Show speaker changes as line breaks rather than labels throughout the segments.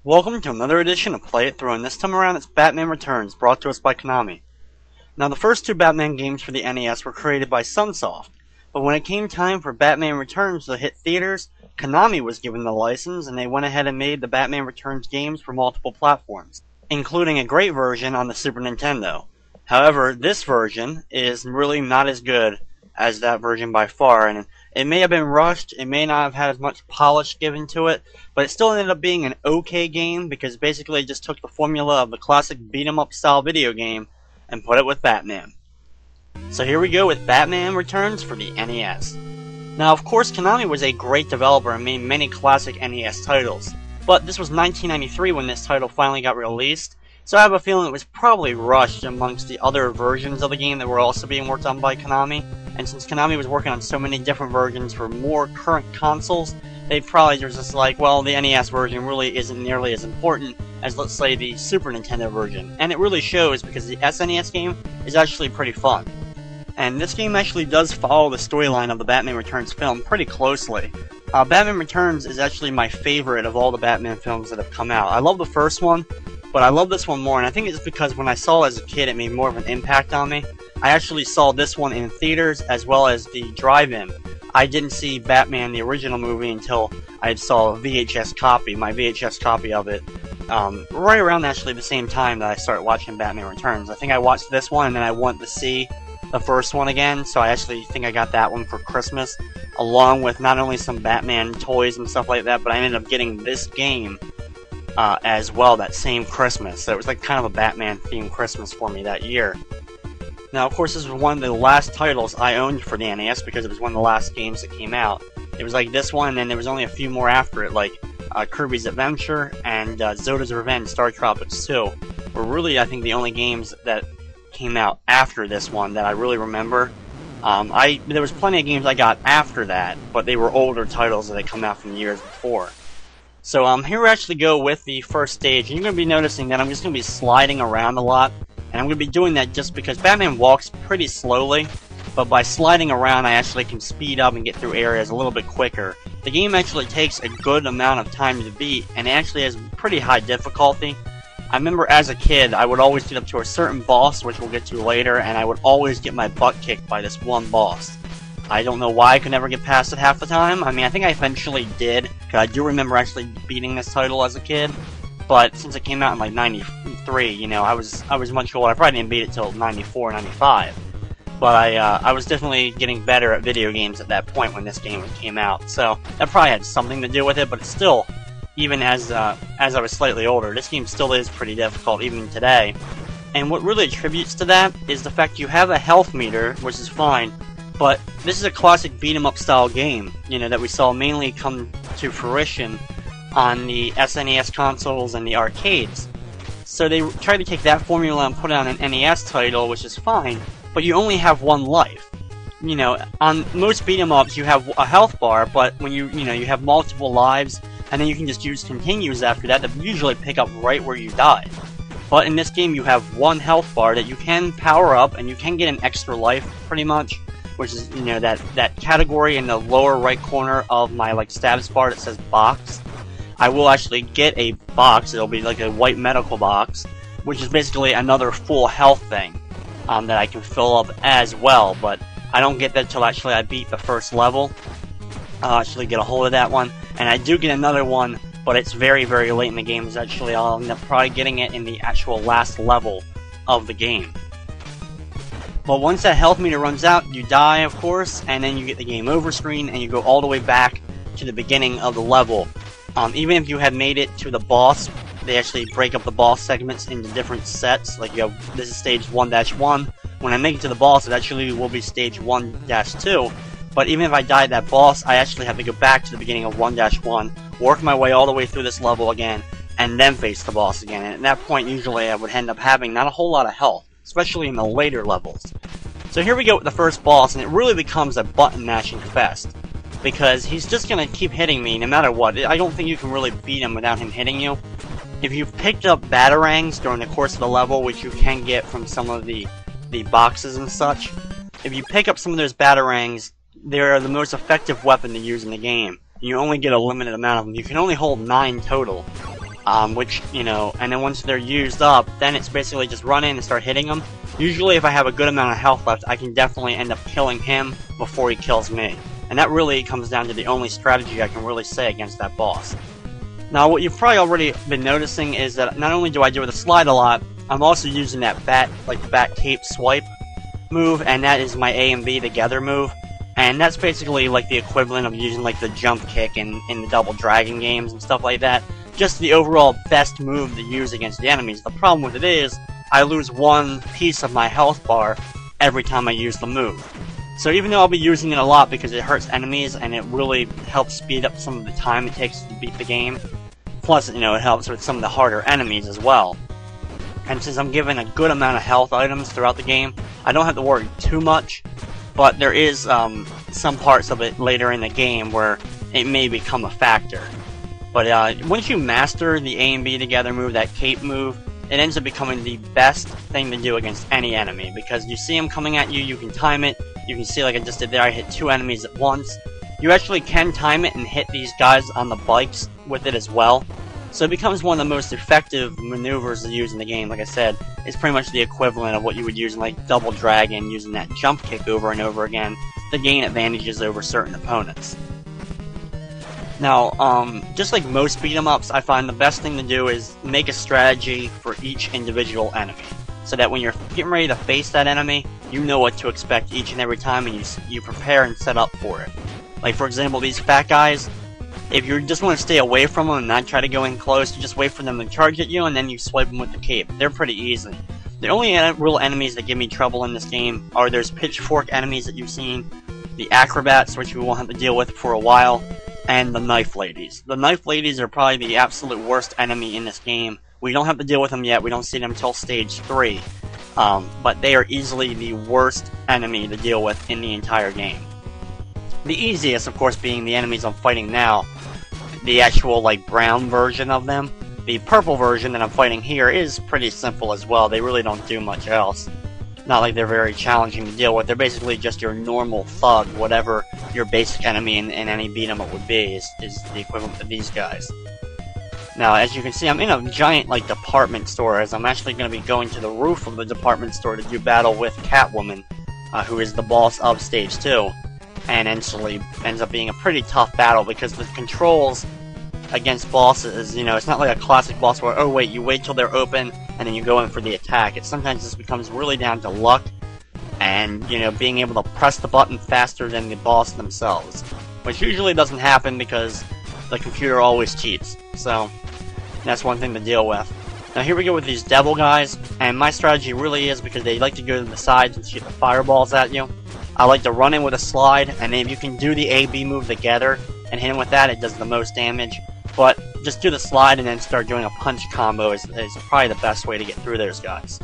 Welcome to another edition of Play It Through, and this time around it's Batman Returns, brought to us by Konami. Now, the first two Batman games for the NES were created by Sunsoft, but when it came time for Batman Returns to hit theaters, Konami was given the license, and they went ahead and made the Batman Returns games for multiple platforms, including a great version on the Super Nintendo. However, this version is really not as good as that version by far, and it may have been rushed, it may not have had as much polish given to it, but it still ended up being an okay game because basically it just took the formula of the classic beat-em-up style video game and put it with Batman. So here we go with Batman Returns for the NES. Now, of course, Konami was a great developer and made many classic NES titles, but this was 1993 when this title finally got released, so I have a feeling it was probably rushed amongst the other versions of the game that were also being worked on by Konami. And since Konami was working on so many different versions for more current consoles, they probably were just like, well, the NES version really isn't nearly as important as, let's say, the Super Nintendo version. And it really shows because the SNES game is actually pretty fun. And this game actually does follow the storyline of the Batman Returns film pretty closely. Batman Returns is actually my favorite of all the Batman films that have come out. I love the first one, but I love this one more, and I think it's because when I saw it as a kid, it made more of an impact on me. I actually saw this one in theaters as well as the drive-in. I didn't see Batman, the original movie, until I saw a VHS copy, my VHS copy of it, right around actually the same time that I started watching Batman Returns. I think I watched this one, and then I wanted to see the first one again, so I actually think I got that one for Christmas, along with not only some Batman toys and stuff like that, but I ended up getting this game as well that same Christmas. So it was like kind of a Batman-themed Christmas for me that year. Now, of course, this was one of the last titles I owned for the NES because it was one of the last games that came out. It was like this one, and then there was only a few more after it, like Kirby's Adventure and Zoda's Revenge, Star Tropics 2, were really, I think, the only games that came out after this one that I really remember. There was plenty of games I got after that, but they were older titles that had come out from years before. So here we actually go with the first stage, and you're going to be noticing that I'm just going to be sliding around a lot, and I'm going to be doing that just because Batman walks pretty slowly, but by sliding around I actually can speed up and get through areas a little bit quicker. The game actually takes a good amount of time to beat, and it actually has pretty high difficulty. I remember as a kid, I would always get up to a certain boss, which we'll get to later, and I would always get my butt kicked by this one boss. I don't know why I could never get past it half the time. I mean, I think I eventually did, because I do remember actually beating this title as a kid. But since it came out in like 93, you know, I was much older. I probably didn't beat it till 94, 95. But I was definitely getting better at video games at that point when this game came out. So that probably had something to do with it, but it's still, even as I was slightly older, this game still is pretty difficult even today. And what really attributes to that is the fact you have a health meter, which is fine, but this is a classic beat-em-up style game, you know, that we saw mainly come to fruition on the SNES consoles and the arcades. So they tried to take that formula and put it on an NES title, which is fine, but you only have one life. You know, on most beat-em-ups you have a health bar, but when you have multiple lives, and then you can just use continues after that usually pick up right where you died. But in this game you have one health bar that you can power up, and you can get an extra life, pretty much, which is, you know, that category in the lower right corner of my, like, status bar that says box. I will actually get a box, it'll be like a white medical box, which is basically another full health thing that I can fill up as well, but I don't get that till actually I beat the first level. I'll actually get a hold of that one, and I do get another one, but it's very, very late in the game. It's actually, I'll end up probably getting it in the actual last level of the game. But once that health meter runs out, you die, of course, and then you get the game over screen, and you go all the way back to the beginning of the level. Even if you have made it to the boss, they actually break up the boss segments into different sets. Like, you have, this is stage 1-1. When I make it to the boss, it actually will be stage 1-2. But even if I die at that boss, I actually have to go back to the beginning of 1-1, work my way all the way through this level again, and then face the boss again. And at that point, usually I would end up having not a whole lot of health, especially in the later levels. So here we go with the first boss, and it really becomes a button-mashing fest, because he's just going to keep hitting me no matter what. I don't think you can really beat him without him hitting you. If you've picked up Batarangs during the course of the level, which you can get from some of the boxes and such, if you pick up some of those Batarangs, they're the most effective weapon to use in the game. You only get a limited amount of them. You can only hold 9 total. which, you know, and then once they're used up, then it's basically just run in and start hitting them. Usually if I have a good amount of health left, I can definitely end up killing him before he kills me. And that really comes down to the only strategy I can really say against that boss. Now, what you've probably already been noticing is that not only do I do the slide a lot, I'm also using that bat cape swipe move, and that is my A and B together move. And that's basically like the equivalent of using like the jump kick in the Double Dragon games and stuff like that. Just the overall best move to use against the enemies. The problem with it is, I lose one piece of my health bar every time I use the move. So even though I'll be using it a lot because it hurts enemies and it really helps speed up some of the time it takes to beat the game, plus, you know, it helps with some of the harder enemies as well. And since I'm given a good amount of health items throughout the game, I don't have to worry too much, but there is some parts of it later in the game where it may become a factor. But once you master the A and B together move, that cape move, it ends up becoming the best thing to do against any enemy, because you see them coming at you, you can time it, you can see like I just did there, I hit 2 enemies at once. You actually can time it and hit these guys on the bikes with it as well. So it becomes one of the most effective maneuvers to use in the game. Like I said, it's pretty much the equivalent of what you would use in like Double Dragon, using that jump kick over and over again to gain advantages over certain opponents. Now, just like most beat-em-ups, I find the best thing to do is make a strategy for each individual enemy, so that when you're getting ready to face that enemy, you know what to expect each and every time, and you prepare and set up for it. Like, for example, these fat guys, if you just want to stay away from them and not try to go in close, you just wait for them to charge at you, and then you swipe them with the cape. They're pretty easy. The only real enemies that give me trouble in this game are those pitchfork enemies that you've seen, the acrobats, which we won't have to deal with for a while, and the knife ladies. The knife ladies are probably the absolute worst enemy in this game. We don't have to deal with them yet, we don't see them until stage 3. But they are easily the worst enemy to deal with in the entire game. The easiest, of course, being the enemies I'm fighting now. The actual, like, brown version of them. The purple version that I'm fighting here is pretty simple as well. They really don't do much else. Not like they're very challenging to deal with. They're basically just your normal thug, whatever your basic enemy in any beat-em-up would be, is the equivalent of these guys. Now, as you can see, I'm in a giant, like, department store, as I'm actually going to be going to the roof of the department store to do battle with Catwoman, who is the boss of Stage 2, and eventually ends up being a pretty tough battle, because the controls against bosses, you know, it's not like a classic boss where, oh wait, you wait till they're open, and then you go in for the attack. It sometimes just becomes really down to luck, and, you know, being able to press the button faster than the boss themselves. Which usually doesn't happen because the computer always cheats, so that's one thing to deal with. Now here we go with these devil guys, and my strategy really is, because they like to go to the sides and shoot the fireballs at you, I like to run in with a slide, and then if you can do the A-B move together and hit him with that, it does the most damage. But just do the slide and then start doing a punch combo is probably the best way to get through those guys.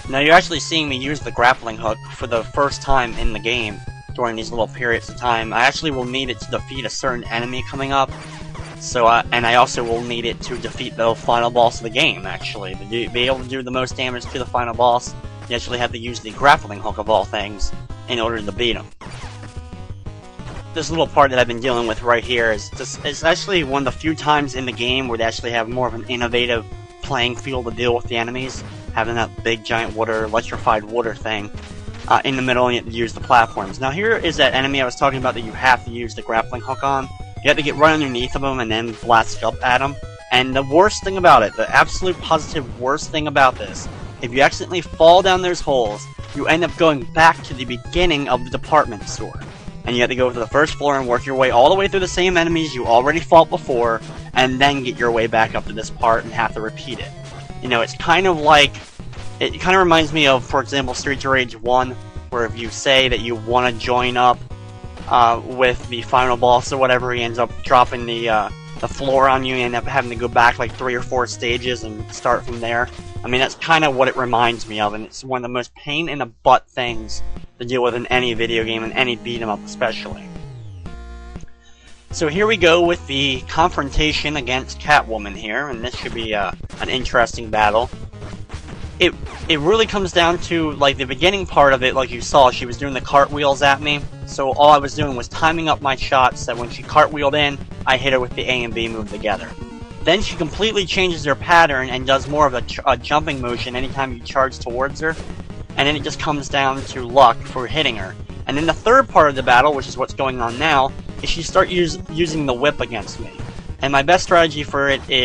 Now you're actually seeing me use the grappling hook for the first time in the game during these little periods of time. I actually will need it to defeat a certain enemy coming up, so and I also will need it to defeat the final boss of the game, actually. To be able to do the most damage to the final boss, you actually have to use the grappling hook of all things in order to beat him. This little part that I've been dealing with right here is actually one of the few times in the game where they actually have more of an innovative playing field to deal with the enemies, having that big giant water, electrified water thing in the middle, and you have to use the platforms. Now here is that enemy I was talking about that you have to use the grappling hook on. You have to get right underneath of him and then blast up at him. And the worst thing about it, the absolute positive worst thing about this, if you accidentally fall down those holes, you end up going back to the beginning of the department store. And you have to go to the first floor and work your way all the way through the same enemies you already fought before, and then get your way back up to this part and have to repeat it. You know, it's kind of like, it kind of reminds me of, for example, Streets of Rage 1, where if you say that you want to join up with the final boss or whatever, he ends up dropping the floor on you, and you end up having to go back like 3 or 4 stages and start from there. I mean, that's kind of what it reminds me of, and it's one of the most pain-in-the-butt things to deal with in any video game, and any beat-em-up especially. So here we go with the confrontation against Catwoman here, and this should be an interesting battle. It really comes down to, like, the beginning part of it, like you saw, she was doing the cartwheels at me, so all I was doing was timing up my shots, that when she cartwheeled in, I hit her with the A and B move together. Then she completely changes her pattern and does more of a jumping motion anytime you charge towards her. And then it just comes down to luck for hitting her. And then the third part of the battle, which is what's going on now, is she starts using the whip against me. And my best strategy for it is